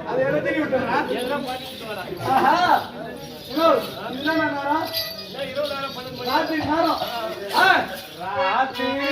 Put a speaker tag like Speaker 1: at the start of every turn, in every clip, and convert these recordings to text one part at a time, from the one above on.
Speaker 1: அது என்ன தெரியும் விட்டுறா
Speaker 2: எல்லாம் பாத்துட்டு வரா
Speaker 1: என்ன நேரம்
Speaker 2: 20 நேரம் 12 மணி
Speaker 1: ராத்திரி நேரம் ராத்திரி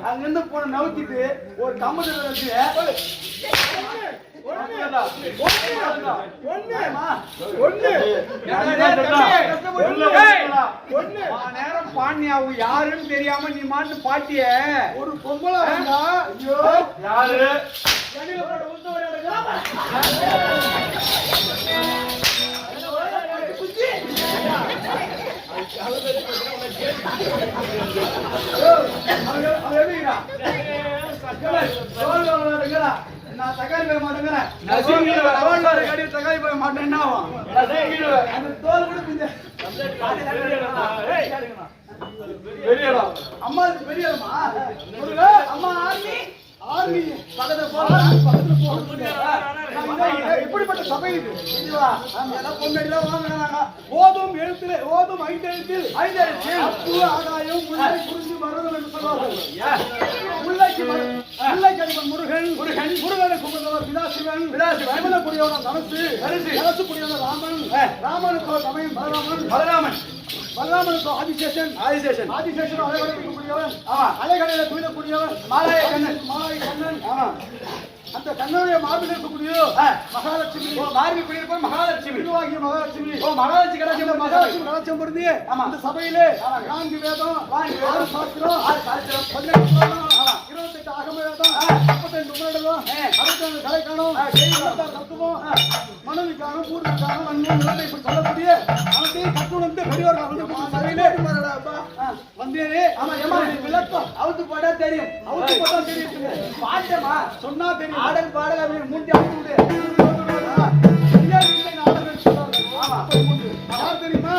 Speaker 1: அங்கிருந்து போன நவுத்திட்டு ஒரு கம்பத்துல வச்சு நேரம் பாண்டியாவு யாருன்னு தெரியாம நீ மாட்டு பாட்டிய ஒரு பொம்பளை யாரு நான் தக்காளி போய் மாட்டேங்கிறேன் தக்காளி போய் மாட்டேன்னா தோல் கூட அம்மா பெரிய அம்மா ஆர்மி ஆர்மி பக்கத்துல எப்படிப்பட்ட சபை இது பொண்ணெல்லாம் வாங்கினாங்க ஓதும் எழுத்துல ஓதும் 5 எழுத்தில் 5 எழுத்தில் ஆகாயம் முல்லை குறிஞ்சி மருதம் என்று சொல்வார்கள் முருகன் முருகன் முருகனை கும்பிடுவர் விதாசிவன் விதாசிவன் சிவனக்குடியவன் தனசு தனசுக்குடியவன் ராமன் ராமனுக்கு சமயம் பலராமன் பலராமன் பலராமனுக்கு ஆதிசேஷன் ஆதிசேஷன் ஆதிசேஷன் அலைகடலுக்குரியவன் அலைகடலை துயிலக்கூடியவன் மாலாய கண்ணன் மாலாய கண்ணன் அந்த கண்ணனுடைய மார்பில் இருக்கக்கூடிய மகாலட்சுமி மார்பி குடியிருப்ப மகாலட்சுமி திருவாகிய மகாலட்சுமி மகாலட்சுமி கடாட்சி மகாலட்சுமி கடாட்சியம் பொருந்திய அந்த சபையிலே 4 வேதம் 6 சாஸ்திரம் 28 ஆகம வேதம் 32 உபநிடதம் 62 கலைக்கானம் 26 தத்துவம் மனவிக்கானம் பூர்வக்கானம் அன்னை இப்படி சொல்லக்கூடிய அவற்றையும் கற்றுணர்ந்து பெரியோர்கள் வந்து சபையிலே வந்தேனே விளக்கம் அவுத்து போட்டா தெரியும் அவுத்து போட்டா தெரியும் பாட்டமா சொன்னா தெரியும் ஆடல் பாடல் அப்படின்னு மூட்டி அவுத்து விடு யார் தெரியுமா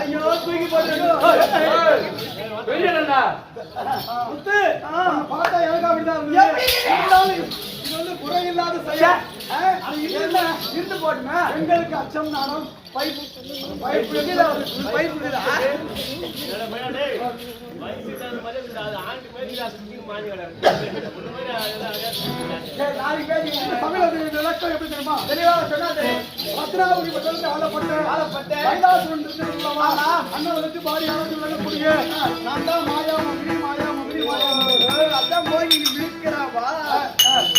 Speaker 1: ஐயோ தூக்கி போட்டு
Speaker 2: வெளியடா
Speaker 1: முத்து பார்த்தா எனக்கு அப்படிதான் இருந்தாலும் இது வந்து குறையில்லாத செயல். அது இல்ல இருந்து போட்டுமே எங்களுக்கு அச்சம் நானும் பைப்பு பைப்பு பைப்பு தமிழகத்தில் விளக்கம் எப்படி தெரியுமா? தெளிவாக சொன்னாரு. பத்ராபுரி பட்டணத்தில் ஆளப்பட்ட கைலாசம் அண்ணனுக்கு பாரியானது விளக்கக்கூடிய நான் தான் மாயா மகிழி மாயா மகிழி மாயா மகிழி அதான் போய் நீ விழிக்கிறாவா?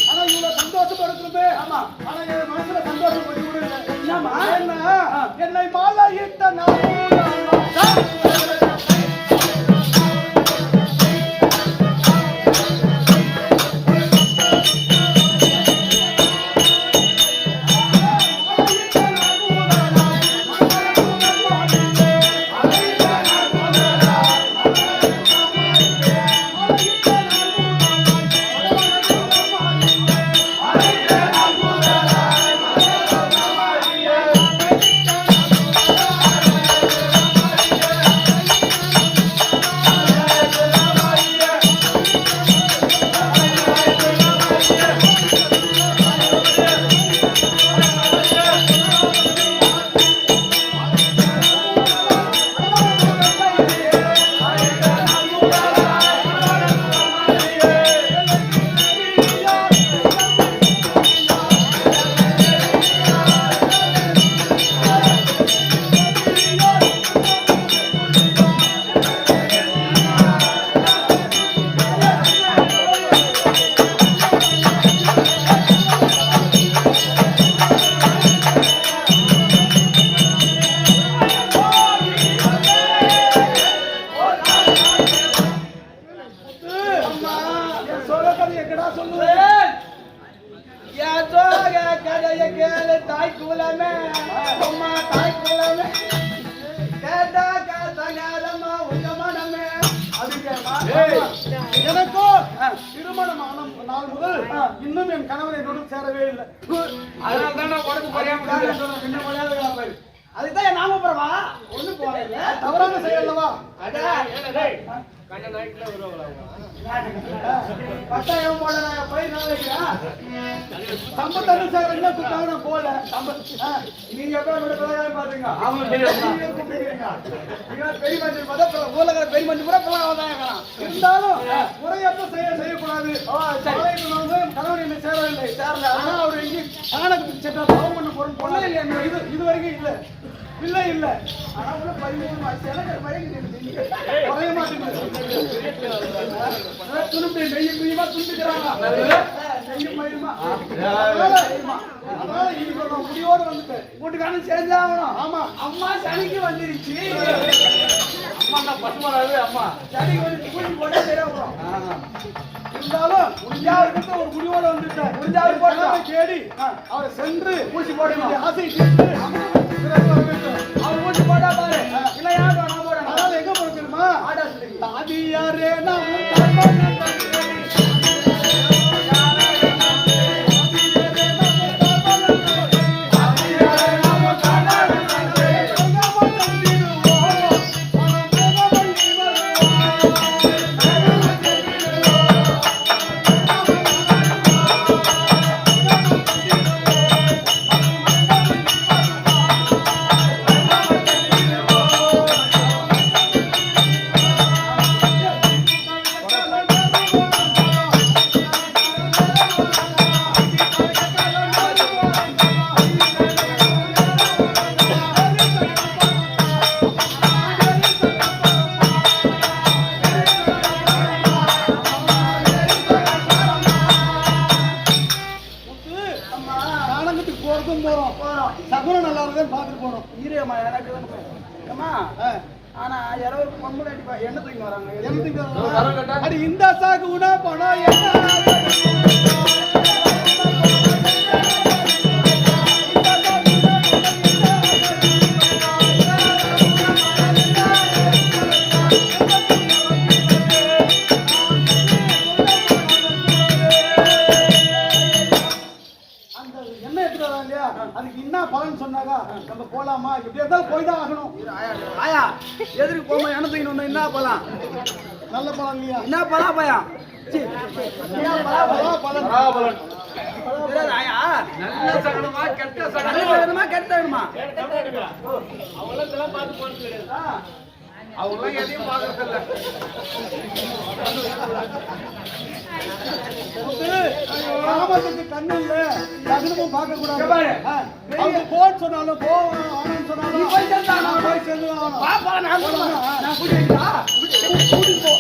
Speaker 1: ஆனா இவ்வளவு சந்தோஷப்படுத்துமே. ஆமா. ஆனா என் மனசுல சந்தோஷம் பண்ணி விடுங்க. என்ன என்னை மாலையிட்ட நான் எனக்கும் திருமணமான நாள் முதல் இன்னும் என் கணவன் என்னோடு சேரவே இல்லை.
Speaker 2: அதனால தான் உடம்பு குறையாம
Speaker 1: அதுதான் என் நாமபுரமா ஒண்ணு போறேன் தவறான செயல்லவா?
Speaker 2: கண்ண நைட்ல வருவாங்களா
Speaker 1: பட்டாயம் போட போய் சம்பத்தன்னு சார் என்ன கூட்டாங்க போல நீங்க எப்ப பாத்தீங்க பெரிய மஞ்சள் பார்த்தா ஊர்ல பெரிய மஞ்சள் கூட போலாம் இருந்தாலும் முறையப்ப செய்யக்கூடாது. கணவன் என்ன சேரவில்லை சேரல. ஆனா அவர் எங்க கணக்கு செட்டா பாவம் பண்ண போறோம் பொண்ணு இல்லை இது வரைக்கும் இல்லை இல்ல இல்ல. ஆனா கூட குறைய மாட்டேங்குது. துணும்பு நெய்ய குழியுமா துண்டுக்கிறாங்க. அதனால இன்னைக்கு நான் முடியோடு வந்துட்டேன். வீட்டுக்கான சேர்ந்தாகணும். ஆமா அம்மா சனிக்கு வந்துருச்சு.
Speaker 2: அம்மா தான் பசுமராவே அம்மா
Speaker 1: சனிக்கு வந்து கூலி போட்டா தெரியாம இருந்தாலும் முடிஞ்சாவுக்கு ஒரு முடிவோட வந்துட்டேன். முடிஞ்சாவது போட்டா கேடி அவரை சென்று ஊசி போட ஆசை கேட்டு அவர் ஊசி போட்டா பாரு இல்ல யார் நான் போறேன். அதனால எங்க போற தெரியுமா? தாதியாரே நான் சகுனம் நல்லா இருக்குன்னு பாத்துட்டு போனோம். ஈரேம்மா எனக்கு அம்மா ஆனா யாரோ ஒரு பொம்பளை அடிப்பா என்ன தூக்கி வராங்க அடி இந்த சாக்கு உணா பணம் அதுக்கு என்ன பலன் சொன்னாங்க நம்ம போலாமா? எப்படி இருந்தாலும் போய் தான் ஆகணும். பயா எதிர்க்கு போமா என்ன தூக்கிட்டு வந்தா என்ன பழம் நல்ல பழம் இல்லையா என்ன பழம் பயா
Speaker 2: பலாபலன்.
Speaker 1: நல்ல சகனமா கெட்ட சகனமா
Speaker 2: அவங்களாம் இதெல்லாம் பார்த்து போறது கிடையாது. அவங்களாம் எதையும் பார்க்கறது இல்ல.
Speaker 1: கிராமத்துக்கு கண்ணு இல்ல சகனமும் பார்க்க கூடாது. அவங்க போன்னு சொன்னாலும் போவான்னு சொன்னாலும் நீ போய் சேர்ந்தா நான் போய் சேர்ந்து பாப்பா நான் கூட்டிட்டு போ.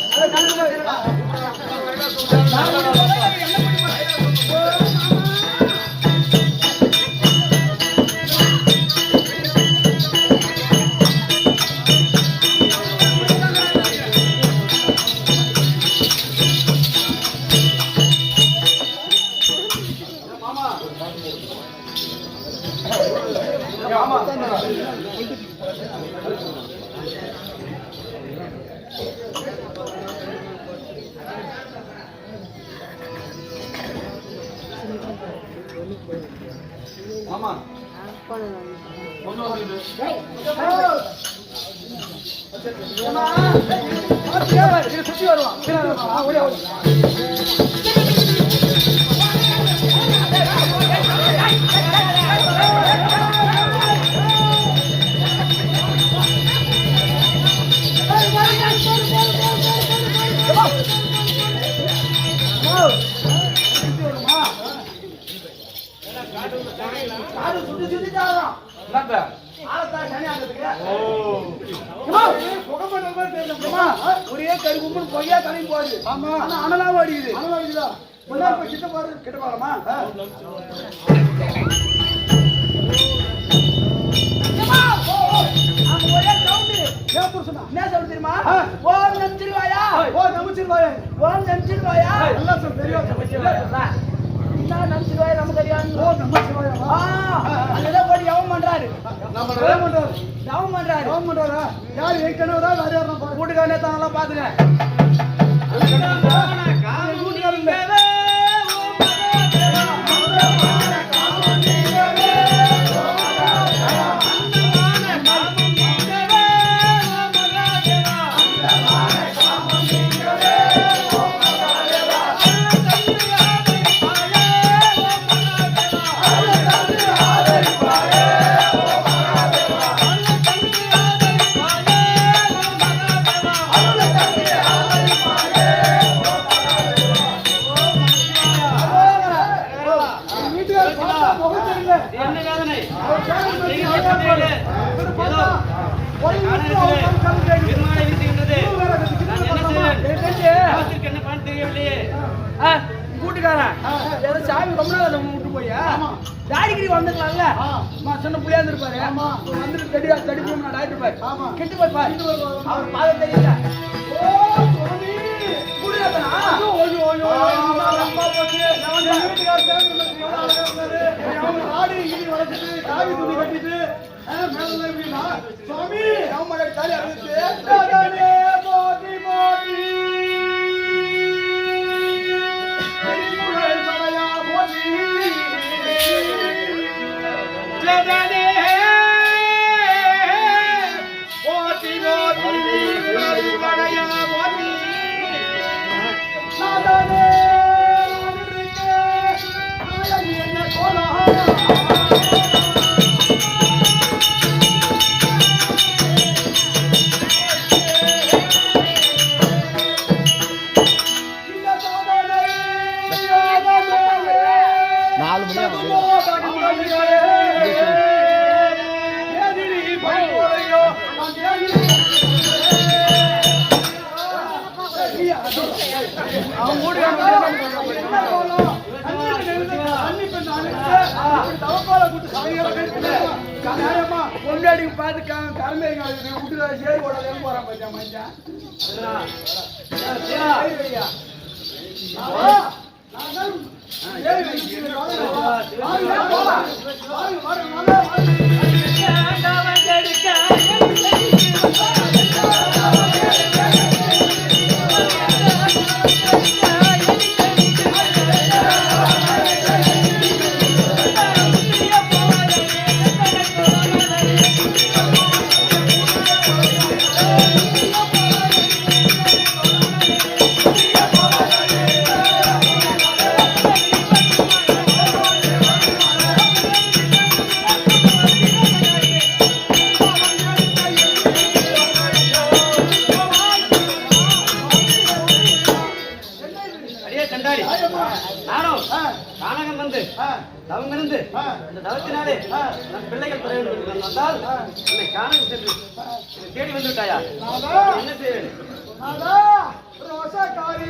Speaker 1: ஆமா சுத்தி வருவான். ஒரே கறி கும்பல் பொய்யா கலையும் போகுது. ஆமா அனலாவும் அடிக்குது. கிட்ட பாரு கிட்ட பாருமா என்ன சொல்ல தெரியுமா? ஓம் நமச்சிவாயா ஓம் நமச்சிவாயா ஓம் நமச்சிவாயா எல்லாம் சொல்ல தெரியும். என்ன நமச்சிவாயா நமக்கு தெரியாது. ஓம் நமச்சிவாயா அங்கதான் போய் யவம் பண்றாரு. யவம் பண்றாரா? யார் ஏற்கனவே வேற யாரும் கூட்டுக்காரனே தானெல்லாம் பாத்துங்க. கூட்டுக்காரன் ஏதோ சாமி ரொம்ப நாள் விட்டு போயா தாடிகிரி வந்துக்கலாம்ல சின்ன புள்ளியா இருந்திருப்பாரு. வந்துட்டு தடி போய் நான் இருப்பாரு. கெட்டு போய் பாரு அவர் பாத தெரியல. சுவாமி கொண்டாடி பார்த்து கரம்பே விட்டு சேரி போட போறான் பச்சா மச்சான்.
Speaker 2: தவம் இருந்து இந்த தவத்தினாலே நம் பிள்ளைகள் பெற வேண்டும் என்று வந்தால் என்னை காண சென்று தேடி வந்து விட்டாயா? என்ன செய்வேன்?
Speaker 1: ரோசக்காரி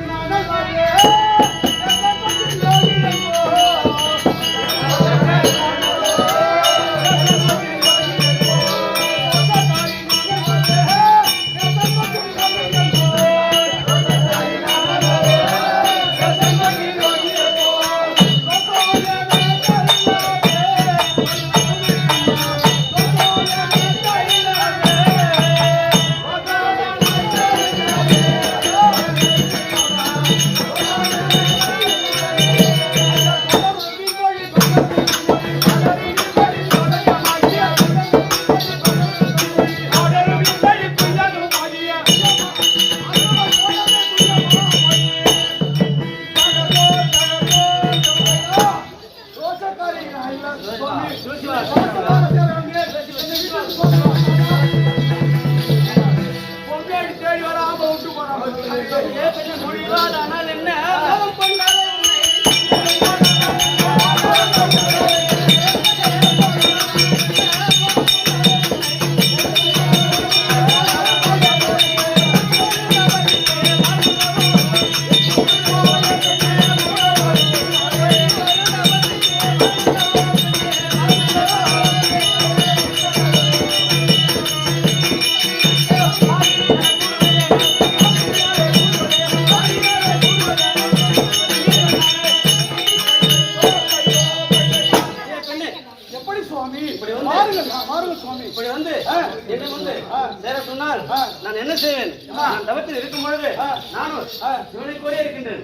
Speaker 2: நான் என்ன செய்வேன்? நான் தவத்தில் இருக்கும் பொழுது நானும் இவனை கூட இருக்கின்றேன்.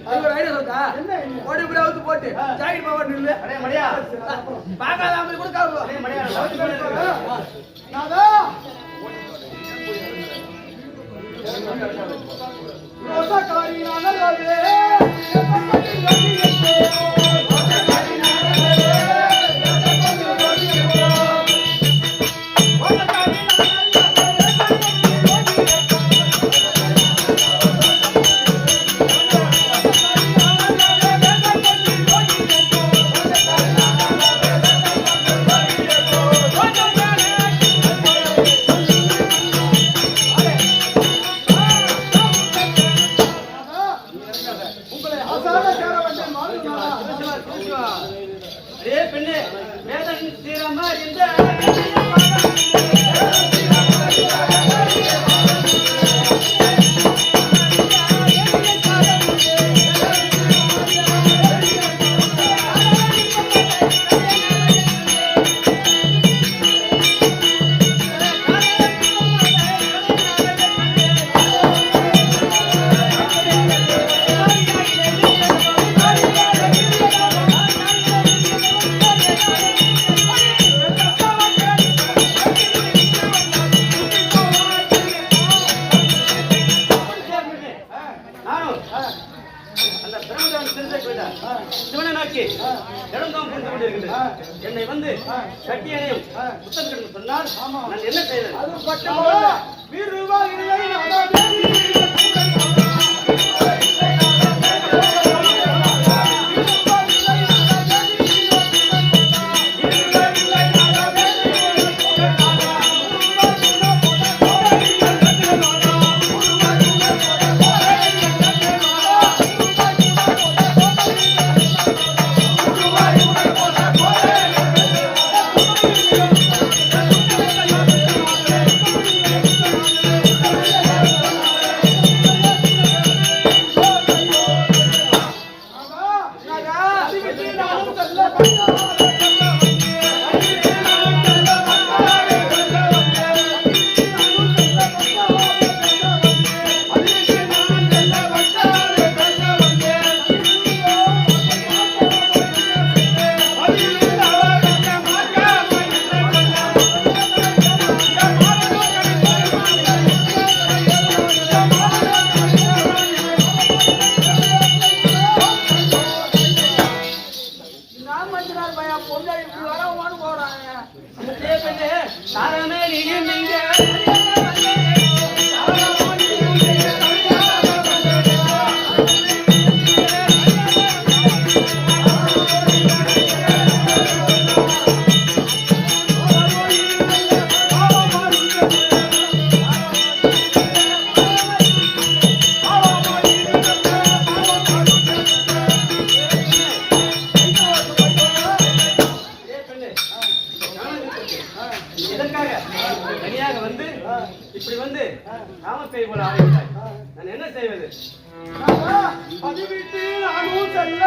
Speaker 1: ஓடி புறாவது போட்டு ஜாக்கெட் பாவாட்டு இல்ல
Speaker 2: அடே மடியா
Speaker 1: பாக்காத அம்மை கூட காவு
Speaker 2: அடே மடியா தவத்தில்
Speaker 1: நாதா ரோசக்காரி நானே
Speaker 2: பெண்ணே வேதன் தீரமா இந்த என்னை வந்து கட்டியனையும் புத்தகம் சொன்னால் நான் என்ன செய்வேன்? காமப்பேய் போல ஆகிவிட்டாய். நான் என்ன செய்வது?
Speaker 1: பதிவிட்டு நானும் செல்ல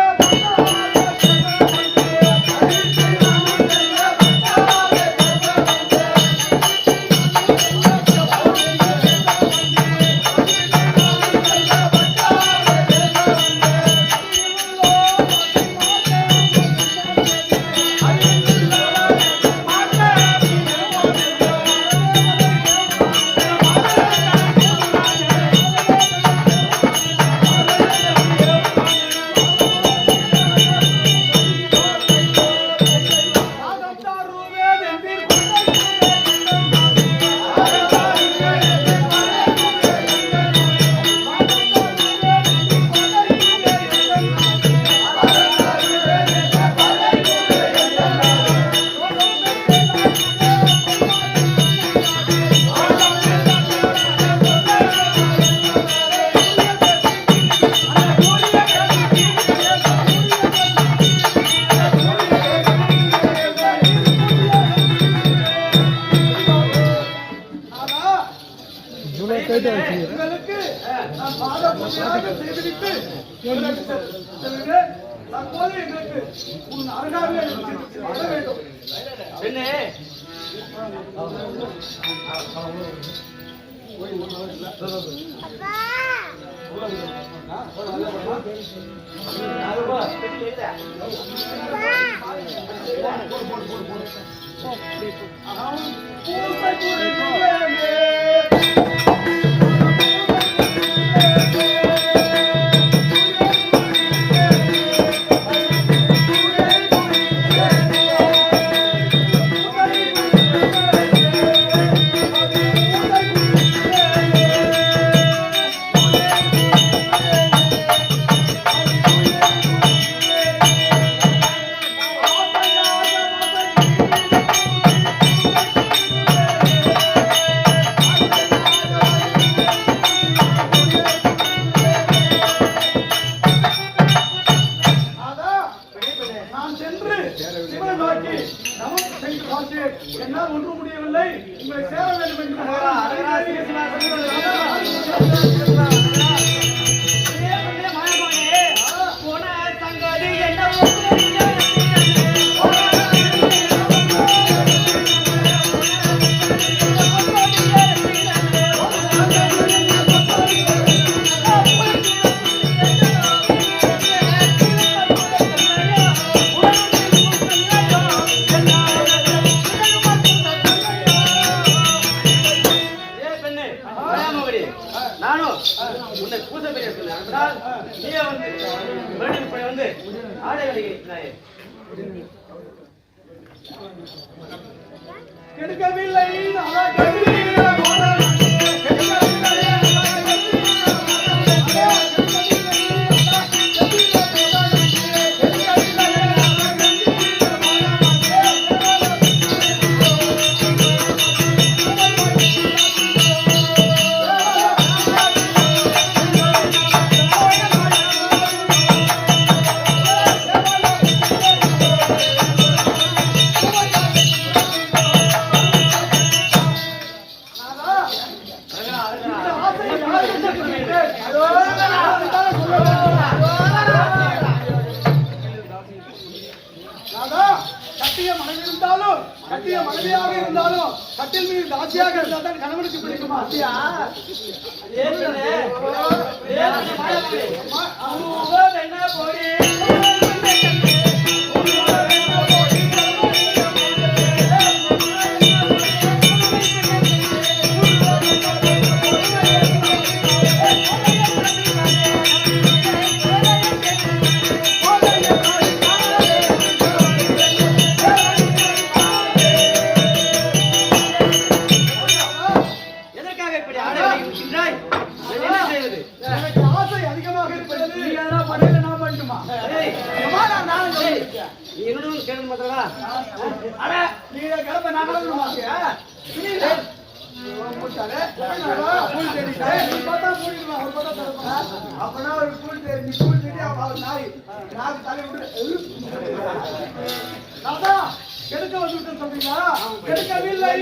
Speaker 1: உங்களுக்கு நான் பாதபூஜையாக செய்துவிட்டு தற்போது எங்களுக்கு உன் அருகாமையை வர வேண்டும்.
Speaker 2: பெண்ணே,
Speaker 1: என்னால் ஒன்று முடியவில்லை, உங்களை சேர வேண்டும் என்று
Speaker 2: உன்னை பூசை பெரிய சொன்னால் நீயே வந்து மறுபடியும் வந்து ஆடை வெளியே
Speaker 1: கெடுக்கவில்லை கட்டிய மனைவியாக இருந்தாலும் கட்டில் மீது தாசியாக இருந்தால் தான் கணவனுக்கு பிடிக்குமா? ஆசை அதிகமாக இருப்பது நான் பண்ணுமா?
Speaker 2: என்னோட கேள்வி மாத்திரா
Speaker 1: நீங்க கிளம்ப நான் அப்பனா ஒரு கூழ் தேடி கூழ் தேடி அவர் நாய் நாக்கு தலை விட்டு எடுக்க வந்து சொல்றீங்களா? எடுக்கவில்லை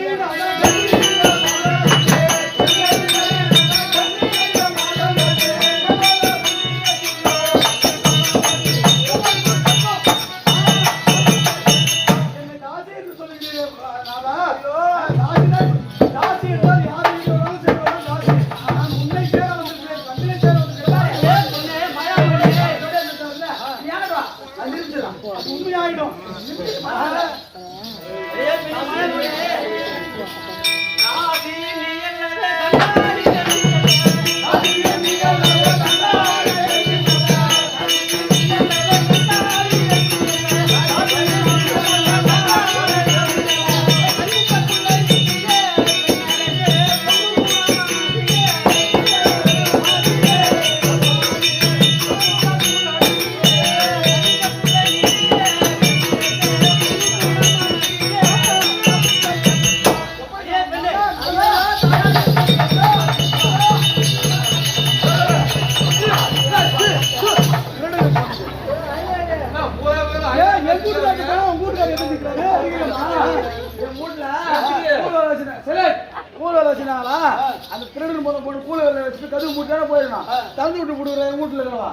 Speaker 1: போட்டு கூல வச்சுட்டு கதவு மூட்டான போயிடணும். தந்து விட்டு கொடுக்குற வீட்டுல இருக்கவா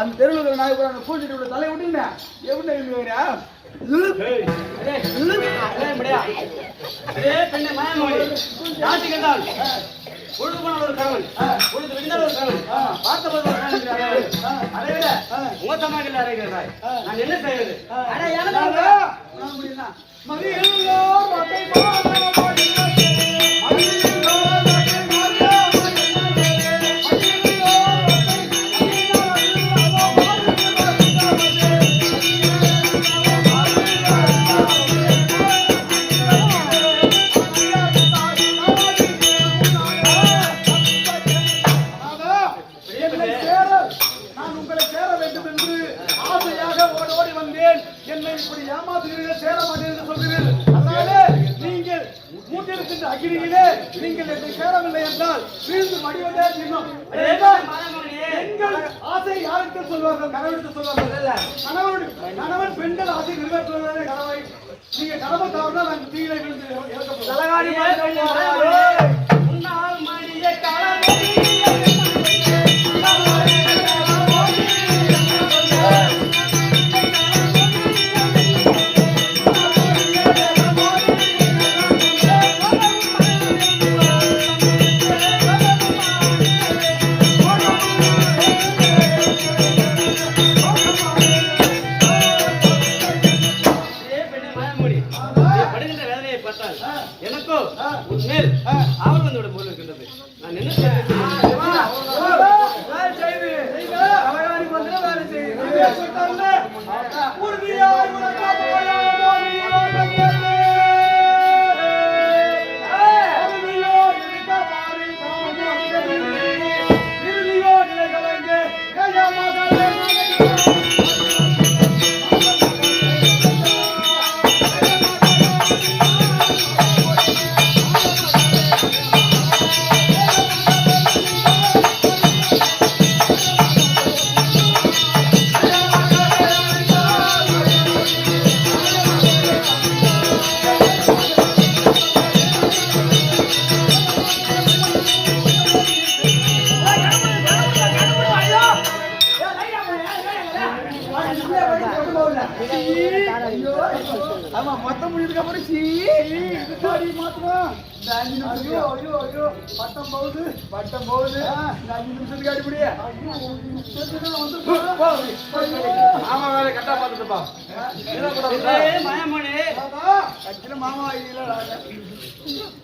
Speaker 1: அந்த தெருவில் இருக்கிற நாய் கூட அந்த கூட்டிட்டு விட தலையை விட்டுங்க எப்படி இருக்கிறா
Speaker 2: பொழுது போன ஒரு கணவன் பொழுது விழுந்தால் ஒரு கணவன் பார்த்த போது ஒரு கணவன் அதை விட மோசமாக அறைகிறாய் நான் என்ன செய்வது
Speaker 1: அகிரியிலே நீங்கள் என்னை சேரவில்லை என்றால் வீழ்ந்து மடிவதே இன்னும் பெண்கள் ஆசை யாருக்கு சொல்வார்கள் கணவனுக்கு சொல்வார்கள் கணவன் பெண்கள் ஆசை நிறைவேற்றுவதே கணவை நீங்க கணவன் தவறுனா நாங்கள் தீயிலே விழுந்து எனக்கோ உண்மையில் ஆவல் வந்து விட போல இருக்கின்றது. நான் என்ன ஆமா மொத்தம் முடிஞ்சதுக்கு அப்புறம் மாத்திரம் ஐயோ ஐயோ ஐயோ பட்டம் போகுது 5 நிமிஷத்துக்கு அடிப்படியே மாமா வேலை கட்டா பார்த்துட்டுப்பா
Speaker 2: மாயமணி
Speaker 1: மாமா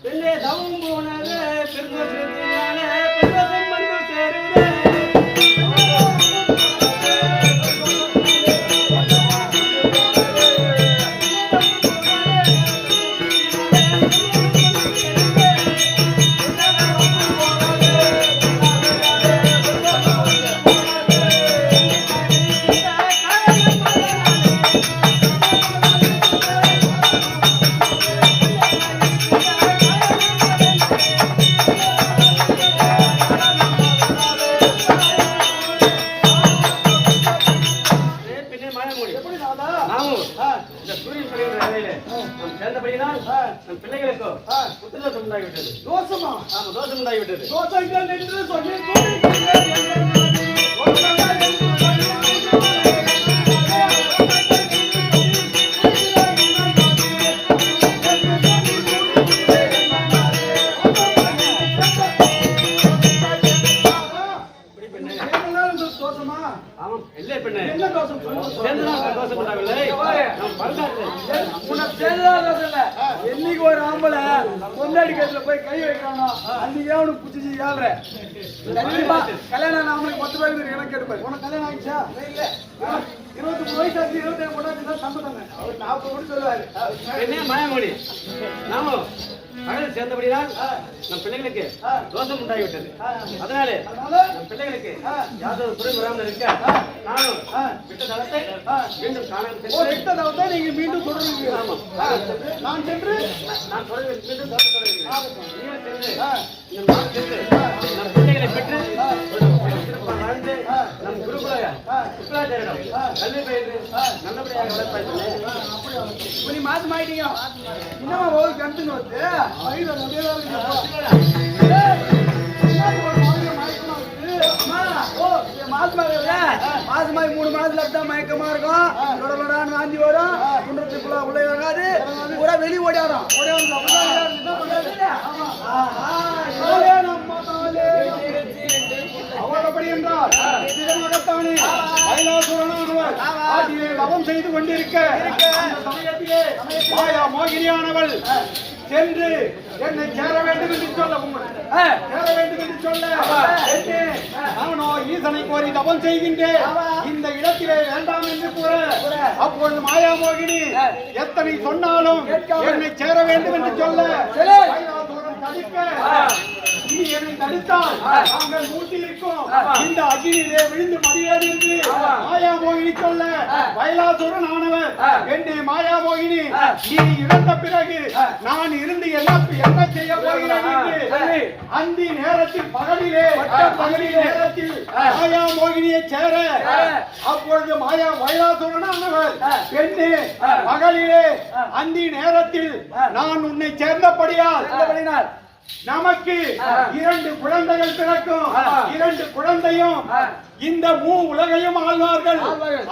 Speaker 2: பெண்ணே தவம் போனது பெருந்தோஷம் வந்து சேருது பிள்ளைகளுக்கோ புத்திரதோஷம் உண்டாகிவிட்டது. தோஷமா? ஆமா, தோஷம் உண்டாகிவிட்டது. தோஷங்கள் என்று சொல்லி
Speaker 1: என்னைக்கு ஒரு ஆம்பளை பொண்டாடி கட்டில போய் கை வைக்கிறானோ அன்னைக்கே அவனுக்கு புடிச்சு ஏழ்ற கண்டிப்பா கல்யாணம் ஆம்பளைக்கு 10 பேருக்கு எனக்கு எடுப்பாரு. உனக்கு கல்யாணம் ஆயிடுச்சா? இல்ல 23 வயசு ஆச்சு 27 கொண்டாந்து சம்பந்தாங்க அவர் 40 கூட சொல்லுவாரு.
Speaker 2: என்ன மாயமொழி நாமும் கடலில் சேர்ந்தபடிதான் நம் பிள்ளைகளுக்கு தோஷம் உண்டாகிவிட்டது. அதனாலே நம் பிள்ளைகளுக்கு யாதொரு குறை வராமல் இருக்க நானும் விட்ட தளத்தை மீண்டும் விட்ட தளத்தை நீங்க மீண்டும் தொடருவீங்க. ஆமா, நான் சென்று நான் மீண்டும் தொடர்கிறேன். நீங்கள் சென்று நம் பிள்ளைகளை பெற்று வாழ்ந்து நம் குருகுல சுக்கராச்சாரியிடம் கல்வி பயின்று நல்லபடியாக வளர்ப்பாய்.
Speaker 1: மாசம் ஆயிட்டீங்க இன்னும் ஒரு கண்டுன்னு வந்து மாசமாயி 3 மாசத்துல தான் மயக்கமா இருக்கும். லொடலொடான்னு வாந்தி வரும். குன்றத்துக்குள்ள உள்ள இறங்காது. பூரா வெளி ஓடியாடும். அவரப்படி என்றால் இதனகத்தானே கைலாசுரனானவர் ஆதியிலே தவம் செய்து கொண்டிருக்க அந்த சமயத்திலே மாயா மோகினியானவள் சென்று என்னை சேர வேண்டும் என்று சொல்ல சேர வேண்டும் என்று சொல்ல நானோ ஈசனை கோரி தவம் செய்கின்றேன். இந்த இடத்திலே வேண்டாம் என்று கூற அப்பொழுது மாயா மோகினி எத்தனை சொன்னாலும் என்னை சேர வேண்டும் என்று சொல்ல கைலாசுரன் தடுக்க நீ என்னை தடுத்தால் நாங்கள் மூட்டியிருக்கோம். இந்த அக்னியிலே விழுந்து மடியாது என்று மாயா மோகினி சொல்ல கைலாசுரன் ஆனவர் என்னை மாயா மோகினி நீ இறந்த பிறகு நான் இருந்து என்ன செய்ய போகிறேன் என்று அந்தி நேரத்தில் பகலிலே நேரத்தில் மாயா மோகினியை சேர அப்பொழுது மாயா கைலாசுரன் ஆனவர் என்னை பகலிலே அந்தி நேரத்தில் நான் உன்னை சேர்ந்தபடியால் நமக்கு 2 குழந்தைகள் பிறக்கும். 2 குழந்தையும் இந்த உலகையும் ஆழ்வார்கள்.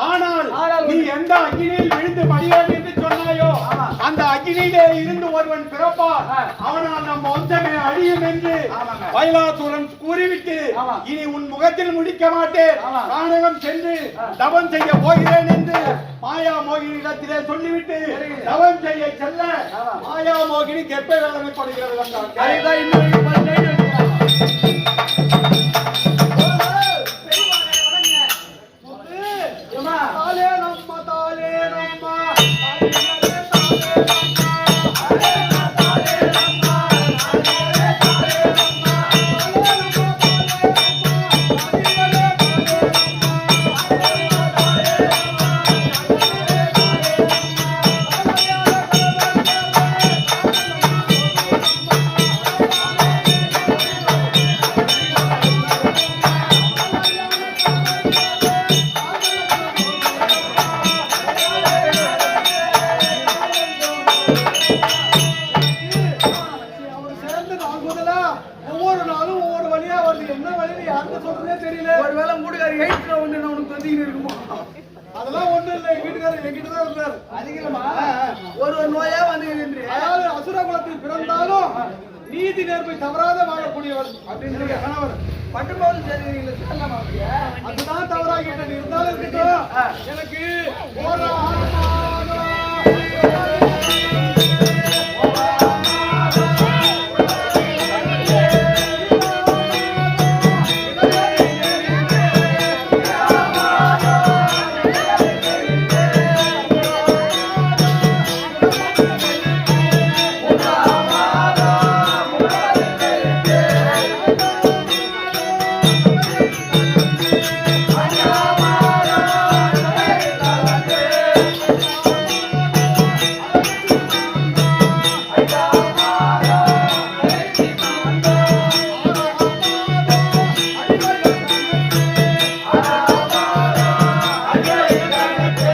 Speaker 1: ஆனால் நீ எந்த அக்னியில் விழுந்து மடியாது என்று சொன்னாயோ அந்த அக்னியிலே இருந்து ஒருவன் பிறப்பார். அவனால் நம் வம்சமே அழியும் என்று கைலாசுரன் கூறிவிட்டு இனி உன் முகத்தில் முடிக்க மாட்டேன், கானகம் சென்று தவம் செய்ய போகிறேன் என்று மாயா மோகினியிடத்திலே சொல்லிவிட்டு தவம் செய்ய செல்ல மாயா மோகினி கெப்ப வேதனைப்படுகிறது. ஒவ்வொரு நாளும் ஒவ்வொரு வழியா வருது. என்ன வழி யாருக்கு சொல்றதே தெரியல. ஒருவேளை மூடுகாரி எயிட்ல வந்து உனக்கு தெரிஞ்சு இருக்குமா? அதெல்லாம் ஒண்ணும் இல்லை. வீட்டுக்காரர் என்கிட்ட தான் இருந்தார். அதிகமா ஒரு நோயா வந்து அதாவது அசுர குலத்தில் பிறந்தாலும் நீதி நேர்மை தவறாத வாழக்கூடியவர் அப்படின்னு கணவர் பட்டும்போது சரி அதுதான் தவறாகிட்டது. இருந்தாலும் இருக்கட்டும் எனக்கு